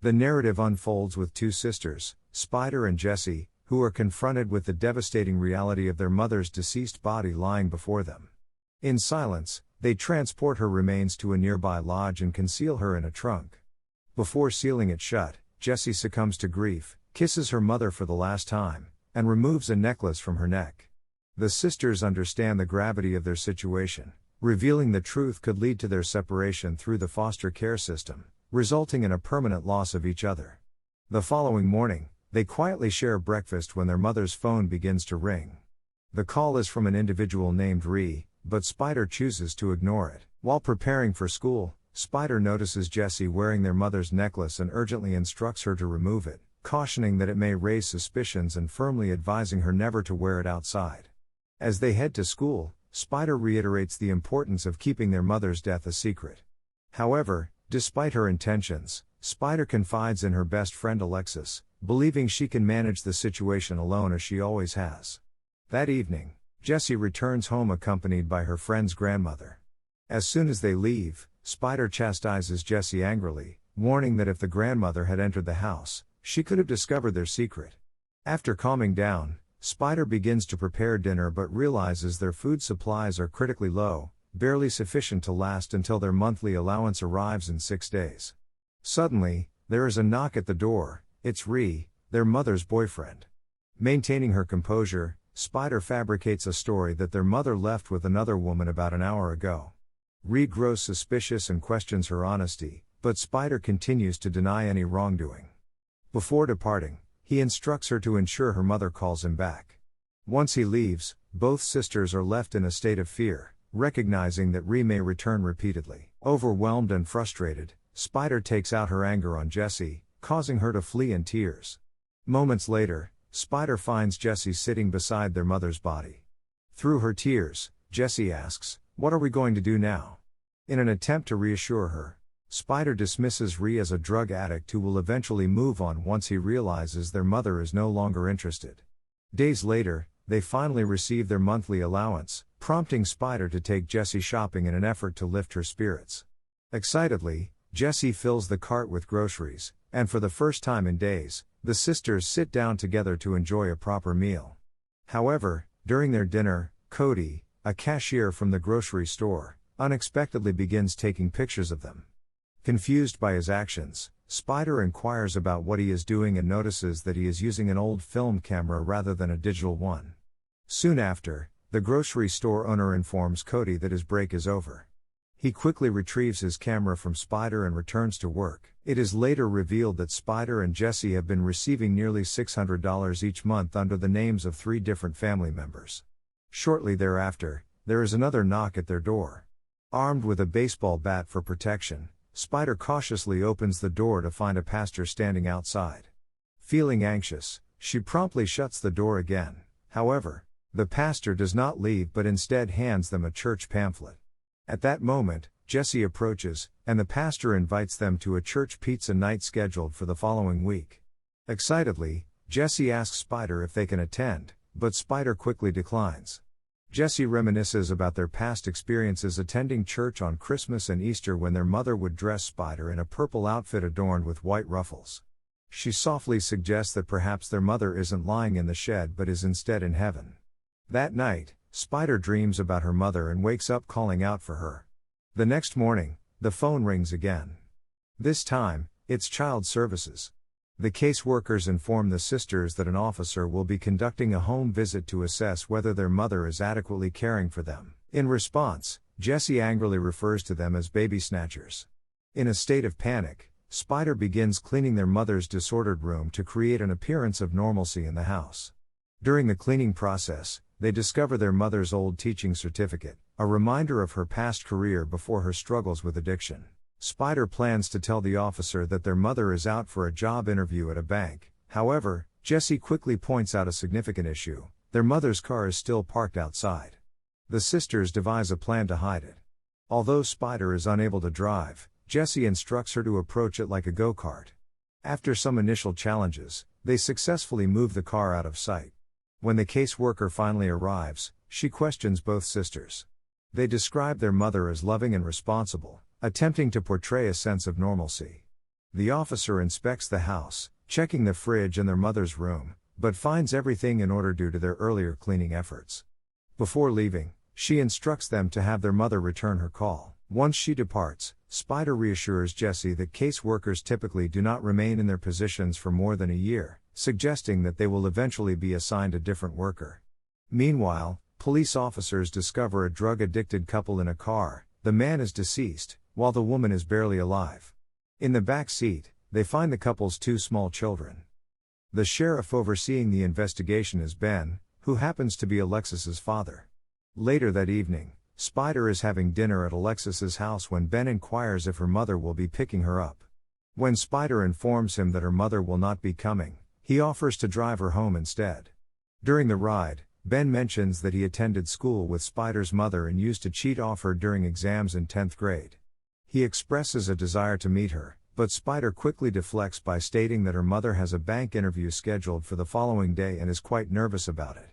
The narrative unfolds with two sisters, Spider and Jessie, who are confronted with the devastating reality of their mother's deceased body lying before them. In silence, they transport her remains to a nearby lodge and conceal her in a trunk. Before sealing it shut, Jessie succumbs to grief, kisses her mother for the last time, and removes a necklace from her neck. The sisters understand the gravity of their situation. Revealing the truth could lead to their separation through the foster care system, resulting in a permanent loss of each other. The following morning, they quietly share breakfast when their mother's phone begins to ring. The call is from an individual named Ree, but Spider chooses to ignore it. While preparing for school, Spider notices Jessie wearing their mother's necklace and urgently instructs her to remove it, cautioning that it may raise suspicions and firmly advising her never to wear it outside. As they head to school, Spider reiterates the importance of keeping their mother's death a secret. However, despite her intentions, Spider confides in her best friend Alexis, believing she can manage the situation alone as she always has. That evening, Jessie returns home accompanied by her friend's grandmother. As soon as they leave, Spider chastises Jessie angrily, warning that if the grandmother had entered the house, she could have discovered their secret. After calming down, Spider begins to prepare dinner but realizes their food supplies are critically low, barely sufficient to last until their monthly allowance arrives in 6 days. Suddenly, there is a knock at the door. It's Ree, their mother's boyfriend. Maintaining her composure, Spider fabricates a story that their mother left with another woman about an hour ago. Ree grows suspicious and questions her honesty, but Spider continues to deny any wrongdoing. Before departing, he instructs her to ensure her mother calls him back. Once he leaves, both sisters are left in a state of fear, recognizing that Ree may return repeatedly. Overwhelmed and frustrated, Spider takes out her anger on Jessie, causing her to flee in tears. Moments later, Spider finds Jessie sitting beside their mother's body. Through her tears, Jessie asks, "What are we going to do now?" In an attempt to reassure her, Spider dismisses Ree as a drug addict who will eventually move on once he realizes their mother is no longer interested. Days later, they finally receive their monthly allowance, prompting Spider to take Jessie shopping in an effort to lift her spirits. Excitedly, Jessie fills the cart with groceries, and for the first time in days, the sisters sit down together to enjoy a proper meal. However, during their dinner, Cody, a cashier from the grocery store, unexpectedly begins taking pictures of them. Confused by his actions, Spider inquires about what he is doing and notices that he is using an old film camera rather than a digital one. Soon after, the grocery store owner informs Cody that his break is over. He quickly retrieves his camera from Spider and returns to work. It is later revealed that Spider and Jessie have been receiving nearly $600 each month under the names of 3 different family members. Shortly thereafter, there is another knock at their door. Armed with a baseball bat for protection, Spider cautiously opens the door to find a pastor standing outside. Feeling anxious, she promptly shuts the door again. However, the pastor does not leave but instead hands them a church pamphlet. At that moment, Jessie approaches, and the pastor invites them to a church pizza night scheduled for the following week. Excitedly, Jessie asks Spider if they can attend, but Spider quickly declines. Jessie reminisces about their past experiences attending church on Christmas and Easter when their mother would dress Spider in a purple outfit adorned with white ruffles. She softly suggests that perhaps their mother isn't lying in the shed but is instead in heaven. That night, Spider dreams about her mother and wakes up calling out for her. The next morning, the phone rings again. This time, it's Child Services. The caseworkers inform the sisters that an officer will be conducting a home visit to assess whether their mother is adequately caring for them. In response, Jessie angrily refers to them as baby snatchers. In a state of panic, Spider begins cleaning their mother's disordered room to create an appearance of normalcy in the house. During the cleaning process, they discover their mother's old teaching certificate, a reminder of her past career before her struggles with addiction. Spider plans to tell the officer that their mother is out for a job interview at a bank. However, Jessie quickly points out a significant issue: their mother's car is still parked outside. The sisters devise a plan to hide it. Although Spider is unable to drive, Jessie instructs her to approach it like a go-kart. After some initial challenges, they successfully move the car out of sight. When the caseworker finally arrives, she questions both sisters. They describe their mother as loving and responsible, attempting to portray a sense of normalcy. The officer inspects the house, checking the fridge and their mother's room, but finds everything in order due to their earlier cleaning efforts. Before leaving, she instructs them to have their mother return her call. Once she departs, Spider reassures Jessie that caseworkers typically do not remain in their positions for more than a year, suggesting that they will eventually be assigned a different worker. Meanwhile, police officers discover a drug-addicted couple in a car. The man is deceased, while the woman is barely alive. In the back seat, they find the couple's two small children. The sheriff overseeing the investigation is Ben, who happens to be Alexis's father. Later that evening, Spider is having dinner at Alexis's house when Ben inquires if her mother will be picking her up. When Spider informs him that her mother will not be coming, he offers to drive her home instead. During the ride, Ben mentions that he attended school with Spider's mother and used to cheat off her during exams in 10th grade. He expresses a desire to meet her, but Spider quickly deflects by stating that her mother has a bank interview scheduled for the following day and is quite nervous about it.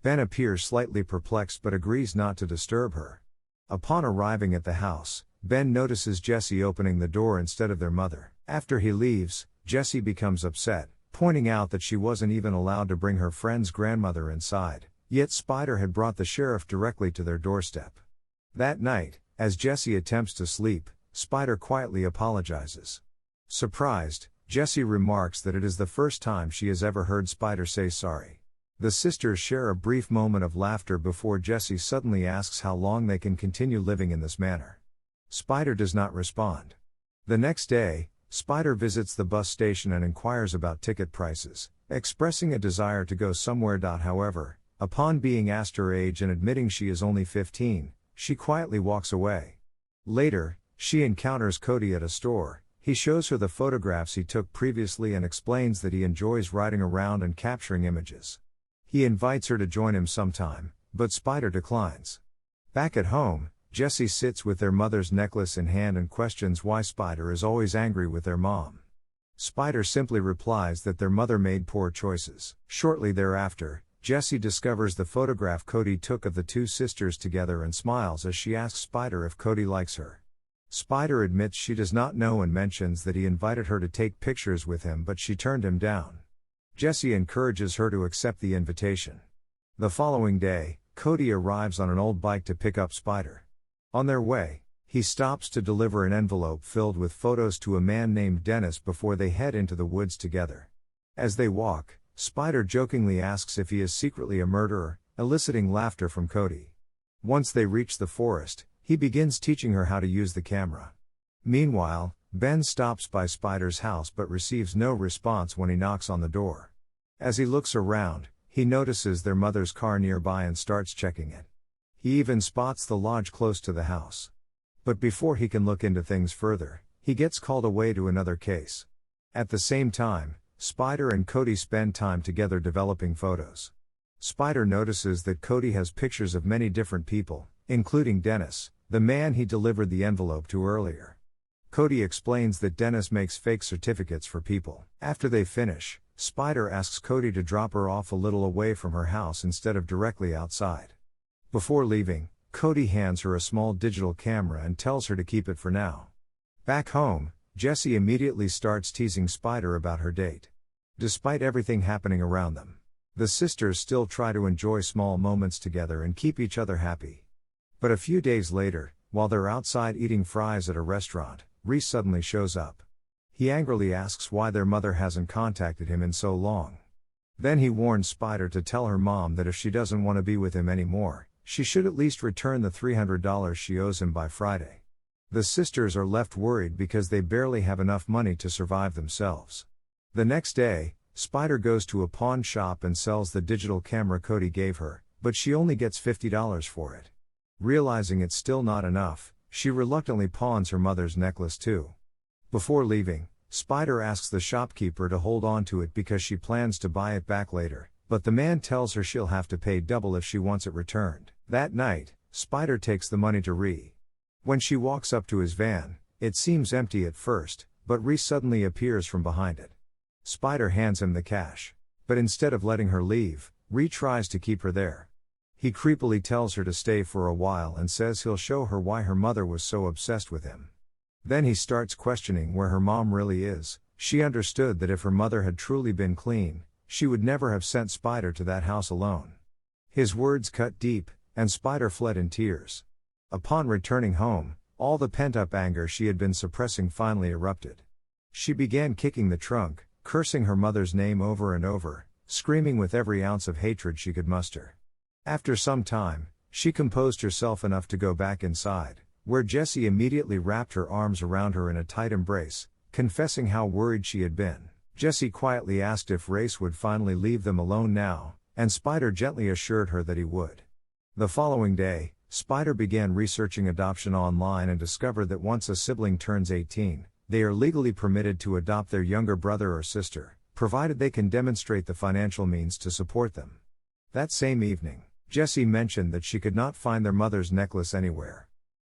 Ben appears slightly perplexed but agrees not to disturb her. Upon arriving at the house, Ben notices Jessie opening the door instead of their mother. After he leaves, Jessie becomes upset, pointing out that she wasn't even allowed to bring her friend's grandmother inside, yet Spider had brought the sheriff directly to their doorstep. That night, as Jessie attempts to sleep, Spider quietly apologizes. Surprised, Jessie remarks that it is the first time she has ever heard Spider say sorry. The sisters share a brief moment of laughter before Jessie suddenly asks how long they can continue living in this manner. Spider does not respond. The next day, Spider visits the bus station and inquires about ticket prices, expressing a desire to go somewhere. However, upon being asked her age and admitting she is only 15, she quietly walks away. Later, she encounters Cody at a store. He shows her the photographs he took previously and explains that he enjoys riding around and capturing images. He invites her to join him sometime, but Spider declines. Back at home, Jessie sits with their mother's necklace in hand and questions why Spider is always angry with their mom. Spider simply replies that their mother made poor choices. Shortly thereafter, Jessie discovers the photograph Cody took of the two sisters together and smiles as she asks Spider if Cody likes her. Spider admits she does not know and mentions that he invited her to take pictures with him, but she turned him down. Jessie encourages her to accept the invitation. The following day, Cody arrives on an old bike to pick up Spider. On their way, he stops to deliver an envelope filled with photos to a man named Dennis before they head into the woods together. As they walk, Spider jokingly asks if he is secretly a murderer, eliciting laughter from Cody. Once they reach the forest, he begins teaching her how to use the camera. Meanwhile, Ben stops by Spider's house but receives no response when he knocks on the door. As he looks around, he notices their mother's car nearby and starts checking it. He even spots the lodge close to the house. But before he can look into things further, he gets called away to another case. At the same time, Spider and Cody spend time together developing photos. Spider notices that Cody has pictures of many different people, including Dennis, the man he delivered the envelope to earlier. Cody explains that Dennis makes fake certificates for people. After they finish, Spider asks Cody to drop her off a little away from her house instead of directly outside. Before leaving, Cody hands her a small digital camera and tells her to keep it for now. Back home, Jessie immediately starts teasing Spider about her date. Despite everything happening around them, the sisters still try to enjoy small moments together and keep each other happy. But a few days later, while they're outside eating fries at a restaurant, Reese suddenly shows up. He angrily asks why their mother hasn't contacted him in so long. Then he warns Spider to tell her mom that if she doesn't want to be with him anymore, she should at least return the $300 she owes him by Friday. The sisters are left worried because they barely have enough money to survive themselves. The next day, Spider goes to a pawn shop and sells the digital camera Cody gave her, but she only gets $50 for it. Realizing it's still not enough, she reluctantly pawns her mother's necklace too. Before leaving, Spider asks the shopkeeper to hold on to it because she plans to buy it back later, but the man tells her she'll have to pay double if she wants it returned. That night, Spider takes the money to Ree. When she walks up to his van, it seems empty at first, but Ree suddenly appears from behind it. Spider hands him the cash. But instead of letting her leave, Ree tries to keep her there. He creepily tells her to stay for a while and says he'll show her why her mother was so obsessed with him. Then he starts questioning where her mom really is. She understood that if her mother had truly been clean, she would never have sent Spider to that house alone. His words cut deep, and Spider fled in tears. Upon returning home, all the pent-up anger she had been suppressing finally erupted. She began kicking the trunk, cursing her mother's name over and over, screaming with every ounce of hatred she could muster. After some time, she composed herself enough to go back inside, where Jessie immediately wrapped her arms around her in a tight embrace, confessing how worried she had been. Jessie quietly asked if Race would finally leave them alone now, and Spider gently assured her that he would. The following day, Spider began researching adoption online and discovered that once a sibling turns 18, they are legally permitted to adopt their younger brother or sister, provided they can demonstrate the financial means to support them. That same evening, Jessie mentioned that she could not find their mother's necklace anywhere.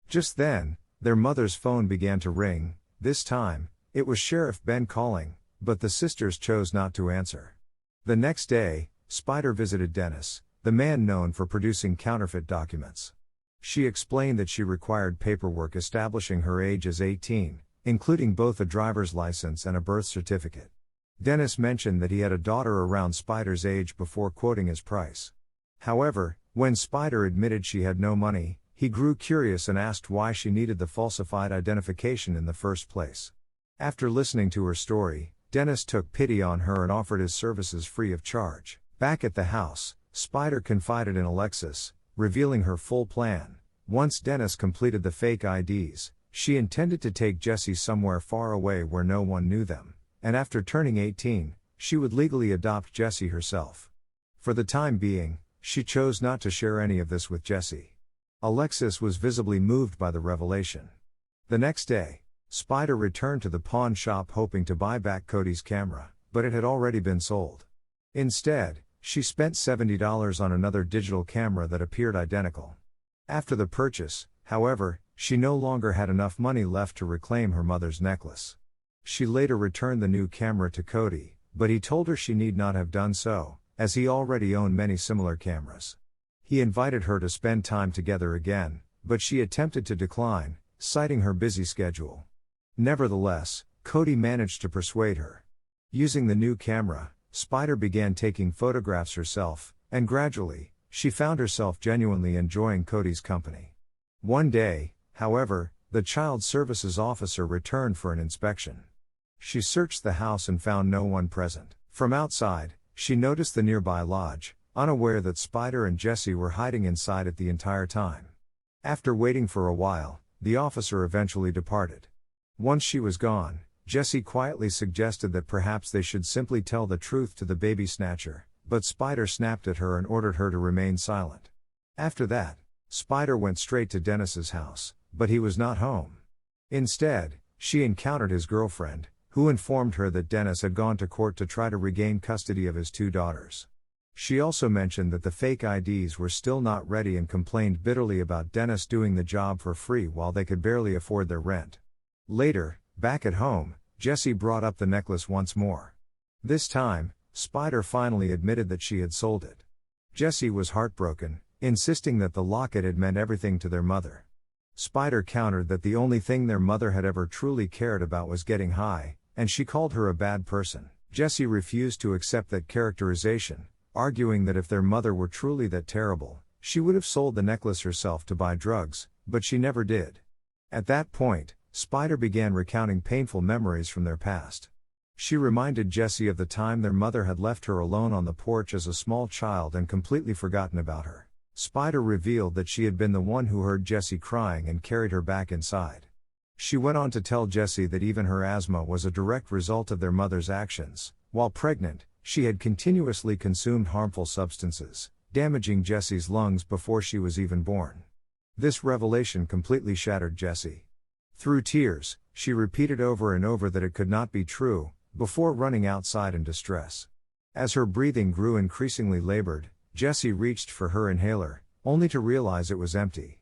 Just then, their mother's phone began to ring. This time, it was Sheriff Ben calling, but the sisters chose not to answer. The next day, Spider visited Dennis, the man known for producing counterfeit documents. She explained that she required paperwork establishing her age as 18, including both a driver's license and a birth certificate. Dennis mentioned that he had a daughter around Spider's age before quoting his price. However, when Spider admitted she had no money, he grew curious and asked why she needed the falsified identification in the first place. After listening to her story, Dennis took pity on her and offered his services free of charge. Back at the house, Spider confided in Alexis, revealing her full plan. Once Dennis completed the fake IDs, she intended to take Jessie somewhere far away where no one knew them, and after turning 18, she would legally adopt Jessie herself. For the time being, she chose not to share any of this with Jessie. Alexis was visibly moved by the revelation. The next day, Spider returned to the pawn shop hoping to buy back Cody's camera, but it had already been sold. Instead, she spent $70 on another digital camera that appeared identical. After the purchase, however, she no longer had enough money left to reclaim her mother's necklace. She later returned the new camera to Cody, but he told her she need not have done so, as he already owned many similar cameras. He invited her to spend time together again, but she attempted to decline, citing her busy schedule. Nevertheless, Cody managed to persuade her. Using the new camera, Spider began taking photographs herself, and gradually, she found herself genuinely enjoying Cody's company. One day, however, the child services officer returned for an inspection. She searched the house and found no one present. From outside, she noticed the nearby lodge, unaware that Spider and Jessie were hiding inside it the entire time. After waiting for a while, the officer eventually departed. Once she was gone, Jessie quietly suggested that perhaps they should simply tell the truth to the baby snatcher, but Spider snapped at her and ordered her to remain silent. After that, Spider went straight to Dennis's house, but he was not home. Instead, she encountered his girlfriend, who informed her that Dennis had gone to court to try to regain custody of his two daughters. She also mentioned that the fake IDs were still not ready and complained bitterly about Dennis doing the job for free while they could barely afford their rent. Later, back at home, Jessie brought up the necklace once more. This time, Spider finally admitted that she had sold it. Jessie was heartbroken, insisting that the locket had meant everything to their mother. Spider countered that the only thing their mother had ever truly cared about was getting high, and she called her a bad person. Jessie refused to accept that characterization, arguing that if their mother were truly that terrible, she would have sold the necklace herself to buy drugs, but she never did. At that point, Spider began recounting painful memories from their past. She reminded Jessie of the time their mother had left her alone on the porch as a small child and completely forgotten about her. Spider revealed that she had been the one who heard Jessie crying and carried her back inside. She went on to tell Jessie that even her asthma was a direct result of their mother's actions. While pregnant, she had continuously consumed harmful substances, damaging Jessie's lungs before she was even born. This revelation completely shattered Jessie. Through tears, she repeated over and over that it could not be true, before running outside in distress. As her breathing grew increasingly labored, Jessie reached for her inhaler, only to realize it was empty.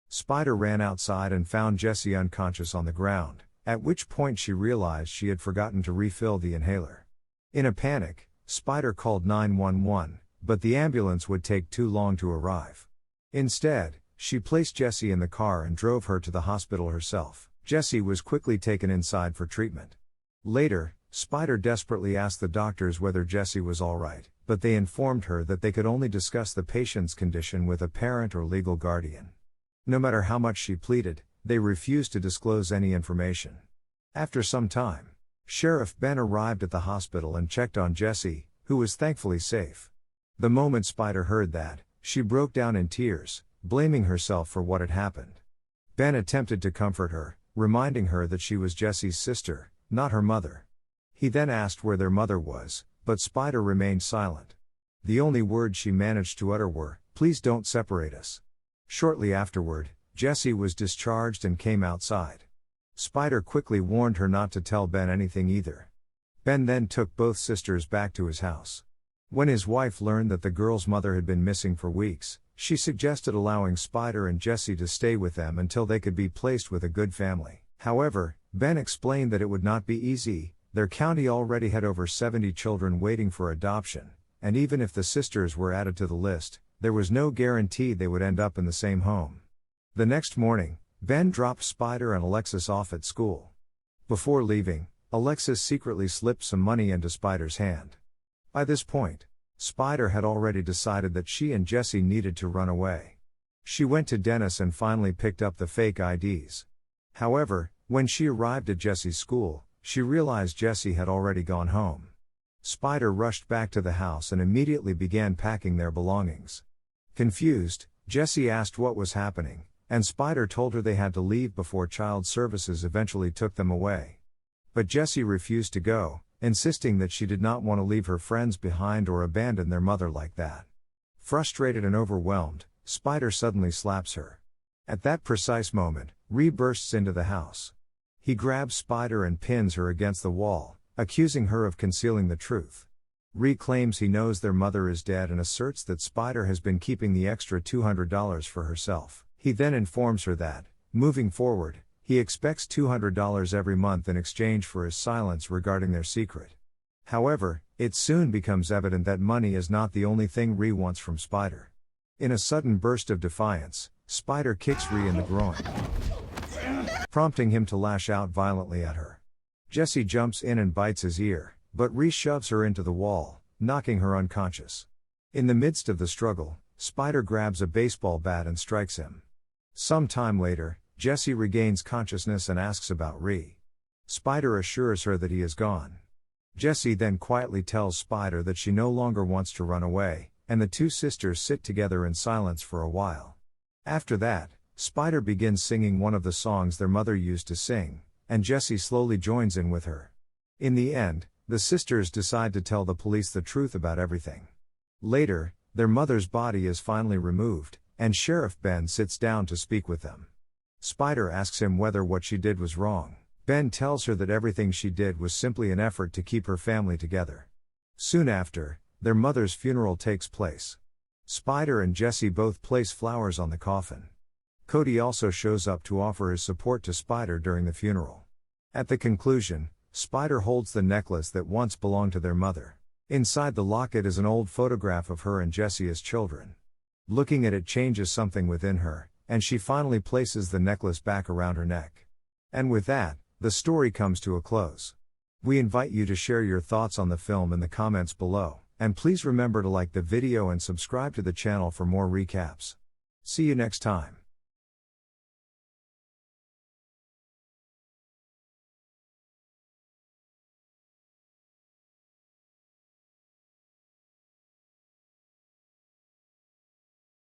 Spider ran outside and found Jessie unconscious on the ground, at which point she realized she had forgotten to refill the inhaler. In a panic, Spider called 911, but the ambulance would take too long to arrive. Instead, she placed Jessie in the car and drove her to the hospital herself. Jessie was quickly taken inside for treatment. Later, Spider desperately asked the doctors whether Jessie was alright, but they informed her that they could only discuss the patient's condition with a parent or legal guardian. No matter how much she pleaded, they refused to disclose any information. After some time, Sheriff Ben arrived at the hospital and checked on Jessie, who was thankfully safe. The moment Spider heard that, she broke down in tears, blaming herself for what had happened. Ben attempted to comfort her, reminding her that she was Jessie's sister, not her mother. He then asked where their mother was, but Spider remained silent. The only words she managed to utter were, "Please don't separate us." Shortly afterward, Jessie was discharged and came outside. Spider quickly warned her not to tell Ben anything either. Ben then took both sisters back to his house. When his wife learned that the girl's mother had been missing for weeks, she suggested allowing Spider and Jessie to stay with them until they could be placed with a good family. However, Ben explained that it would not be easy. Their county already had over 70 children waiting for adoption, and even if the sisters were added to the list, there was no guarantee they would end up in the same home. The next morning, Ben dropped Spider and Alexis off at school. Before leaving, Alexis secretly slipped some money into Spider's hand. By this point, Spider had already decided that she and Jessie needed to run away. She went to Dennis and finally picked up the fake IDs. However, when she arrived at Jessie's school, she realized Jessie had already gone home. Spider rushed back to the house and immediately began packing their belongings. Confused, Jessie asked what was happening, and Spider told her they had to leave before Child Services eventually took them away. But Jessie refused to go, insisting that she did not want to leave her friends behind or abandon their mother like that. Frustrated and overwhelmed, Spider suddenly slaps her. At that precise moment, Ree bursts into the house. He grabs Spider and pins her against the wall, accusing her of concealing the truth. Ree claims he knows their mother is dead and asserts that Spider has been keeping the extra $200 for herself. He then informs her that, moving forward, he expects $200 every month in exchange for his silence regarding their secret. However, it soon becomes evident that money is not the only thing Ree wants from Spider. In a sudden burst of defiance, Spider kicks Ree in the groin, prompting him to lash out violently at her. Jessie jumps in and bites his ear, but Ree shoves her into the wall, knocking her unconscious. In the midst of the struggle, Spider grabs a baseball bat and strikes him. Some time later, Jessie regains consciousness and asks about Ree. Spider assures her that he is gone. Jessie then quietly tells Spider that she no longer wants to run away, and the two sisters sit together in silence for a while. After that, Spider begins singing one of the songs their mother used to sing, and Jessie slowly joins in with her. In the end, the sisters decide to tell the police the truth about everything. Later, their mother's body is finally removed, and Sheriff Ben sits down to speak with them. Spider asks him whether what she did was wrong. Ben tells her that everything she did was simply an effort to keep her family together. Soon after, their mother's funeral takes place. Spider and Jessie both place flowers on the coffin. Cody also shows up to offer his support to Spider during the funeral. At the conclusion, Spider holds the necklace that once belonged to their mother. Inside the locket is an old photograph of her and Jessie as children. Looking at it changes something within her, and she finally places the necklace back around her neck. And with that, the story comes to a close. We invite you to share your thoughts on the film in the comments below, and please remember to like the video and subscribe to the channel for more recaps. See you next time.